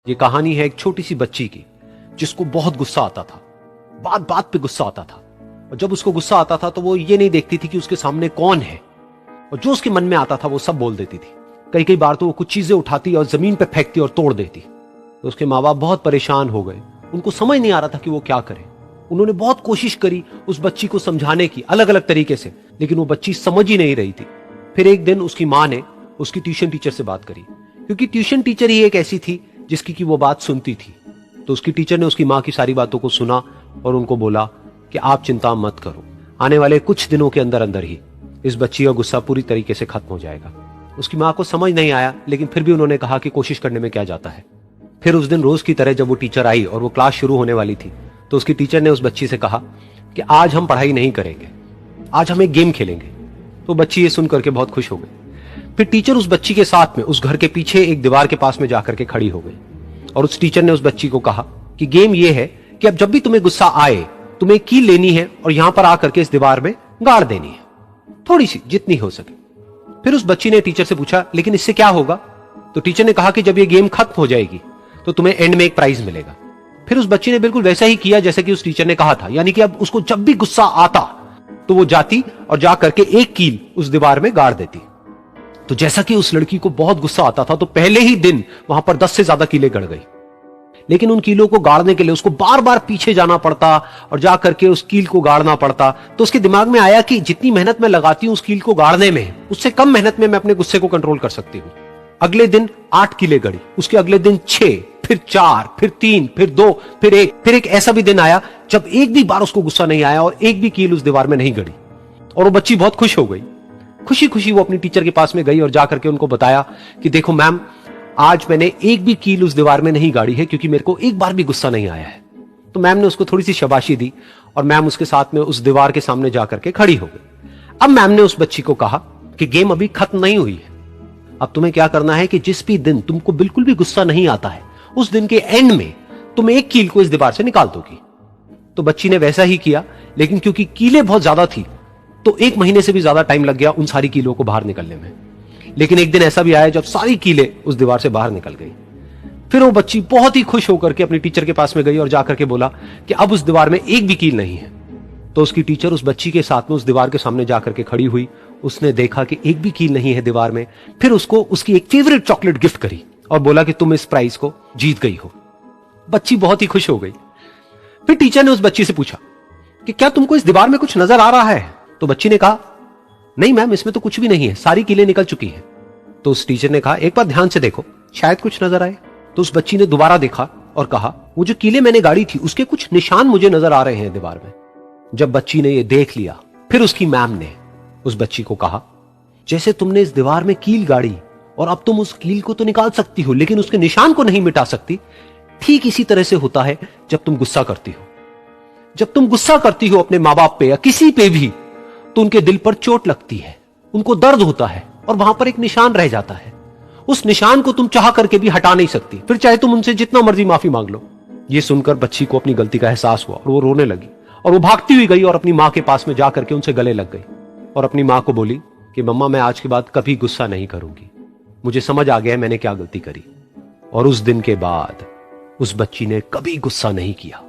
ये कहानी है एक छोटी सी बच्ची की जिसको बहुत गुस्सा आता था। बात बात पे गुस्सा आता था, और जब उसको गुस्सा आता था तो वो ये नहीं देखती थी कि उसके सामने कौन है, और जो उसके मन में आता था वो सब बोल देती थी। कई कई बार तो वो कुछ चीजें उठाती और जमीन पे फेंकती और तोड़ देती। तो उसके माँ बाप बहुत परेशान हो गए। उनको समझ नहीं आ रहा था कि वो क्या करे। उन्होंने बहुत कोशिश करी उस बच्ची को समझाने की अलग अलग तरीके से, लेकिन वो बच्ची समझ ही नहीं रही थी। फिर एक दिन उसकी माँ ने उसकी ट्यूशन टीचर से बात करी, क्योंकि ट्यूशन टीचर ही एक ऐसी थी जिसकी की वो बात सुनती थी। तो उसकी टीचर ने उसकी माँ की सारी बातों को सुना और उनको बोला कि आप चिंता मत करो, आने वाले कुछ दिनों के अंदर अंदर ही इस बच्ची का गुस्सा पूरी तरीके से खत्म हो जाएगा। उसकी माँ को समझ नहीं आया, लेकिन फिर भी उन्होंने कहा कि कोशिश करने में क्या जाता है। फिर उस दिन रोज की तरह जब वो टीचर आई और वो क्लास शुरू होने वाली थी, तो उसकी टीचर ने उस बच्ची से कहा कि आज हम पढ़ाई नहीं करेंगे, आज हम एक गेम खेलेंगे। तो बच्ची ये सुन करके बहुत खुश हो गई। फिर टीचर उस बच्ची के साथ में उस घर के पीछे एक दीवार के पास में जाकर के खड़ी हो गई, और उस टीचर ने उस बच्ची को कहा कि गेम ये है कि अब जब भी तुम्हें गुस्सा आए, तुम्हें एक कील लेनी है और यहां पर आकर के इस दीवार में गाड़ देनी है, थोड़ी सी, जितनी हो सके। फिर उस बच्ची ने टीचर से पूछा, लेकिन इससे क्या होगा? तो टीचर ने कहा कि जब ये गेम खत्म हो जाएगी तो तुम्हें एंड में एक प्राइज मिलेगा। फिर उस बच्ची ने बिल्कुल वैसा ही किया जैसे कि उस टीचर ने कहा था, यानी कि अब उसको जब भी गुस्सा आता तो वो जाती और जा करके एक कील उस दीवार में गाड़ देती। तो जैसा कि उस लड़की को बहुत गुस्सा आता था, तो पहले ही दिन वहां पर 10 से ज्यादा कीलें गड़ गई। लेकिन उन कीलों को गाड़ने के लिए उसको बार बार पीछे जाना पड़ता और जा करके उस कील को गाड़ना पड़ता। तो उसके दिमाग में आया कि जितनी मेहनत मैं लगाती हूं उस कील को गाड़ने में, उससे कम मेहनत में मैं अपने गुस्से को कंट्रोल कर सकती हूं। अगले दिन 8 कीलें गड़ी, उसके अगले दिन 6, फिर 4, फिर 3, फिर 2, फिर 1। फिर एक ऐसा भी दिन आया जब एक भी बार उसको गुस्सा नहीं आया और एक भी कील उस दीवार में नहीं गड़ी, और वो बच्ची बहुत खुश हो गई। खुशी खुशी वो अपनी टीचर के पास में गई और जाकर के उनको बताया कि देखो मैम, आज मैंने एक भी कील उस दीवार में नहीं गाड़ी है, क्योंकि मेरे को एक बार भी गुस्सा नहीं आया है। तो मैम ने उसको थोड़ी सी शाबाशी दी और मैम उसके साथ में उस दीवार के सामने जाकर के खड़ी हो गई। अब मैम ने उस बच्ची को कहा कि गेम अभी खत्म नहीं हुई है, अब तुम्हें क्या करना है कि जिस भी दिन तुमको बिल्कुल भी गुस्सा नहीं आता है, उस दिन के एंड में तुम एक कील को इस दीवार से निकाल दोगी। तो बच्ची ने वैसा ही किया, लेकिन क्योंकि कीलें बहुत ज्यादा थी तो 1 महीने से भी ज्यादा टाइम लग गया उन सारी कीलों को बाहर निकलने में। लेकिन एक दिन ऐसा भी आया जब सारी कीलें उस दीवार से बाहर निकल गई। फिर वो बच्ची बहुत ही खुश होकर के अपनी टीचर के पास में गई और जाकर के बोला कि अब उस दीवार में एक भी कील नहीं है। तो उसकी टीचर उस बच्ची के साथ में उस दीवार के सामने जाकर के खड़ी हुई। उसने देखा कि एक भी कील नहीं है दीवार में। फिर उसको उसकी एक फेवरेट चॉकलेट गिफ्ट करी और बोला कि तुम इस प्राइज को जीत गई हो। बच्ची बहुत ही खुश हो गई। फिर टीचर ने उस बच्ची से पूछा कि क्या तुमको इस दीवार में कुछ नजर आ रहा है? तो बच्ची ने कहा, नहीं मैम, इसमें तो कुछ भी नहीं है, सारी कीलें निकल चुकी हैं। तो उस टीचर ने कहा, एक बार ध्यान से देखो, शायद कुछ नजर आए। तो उस बच्ची ने दोबारा देखा और कहा, वो जो कीलें मैंने गाड़ी थी उसके कुछ निशान मुझे नजर आ रहे हैं दीवार में। जब बच्ची ने ये देख लिया, फिर उसकी मैम ने उस बच्ची को कहा, जैसे तुमने इस दीवार में कील गाड़ी और अब तुम उस कील को तो निकाल सकती हो लेकिन उसके निशान को नहीं मिटा सकती, ठीक इसी तरह से होता है जब तुम गुस्सा करती हो। जब तुम गुस्सा करती हो अपने माँ बाप पे या किसी पे भी, तो उनके दिल पर चोट लगती है, उनको दर्द होता है और वहां पर एक निशान रह जाता है। उस निशान को तुम चाह करके भी हटा नहीं सकती, फिर चाहे तुम उनसे जितना मर्जी माफी मांग लो। ये सुनकर बच्ची को अपनी गलती का एहसास हुआ और वो रोने लगी, और वो भागती हुई गई और अपनी माँ के पास में जाकर के उनसे गले लग गई और अपनी माँ को बोली कि मम्मा, मैं आज के बाद कभी गुस्सा नहीं करूंगी, मुझे समझ आ गया है मैंने क्या गलती करी। और उस दिन के बाद उस बच्ची ने कभी गुस्सा नहीं किया।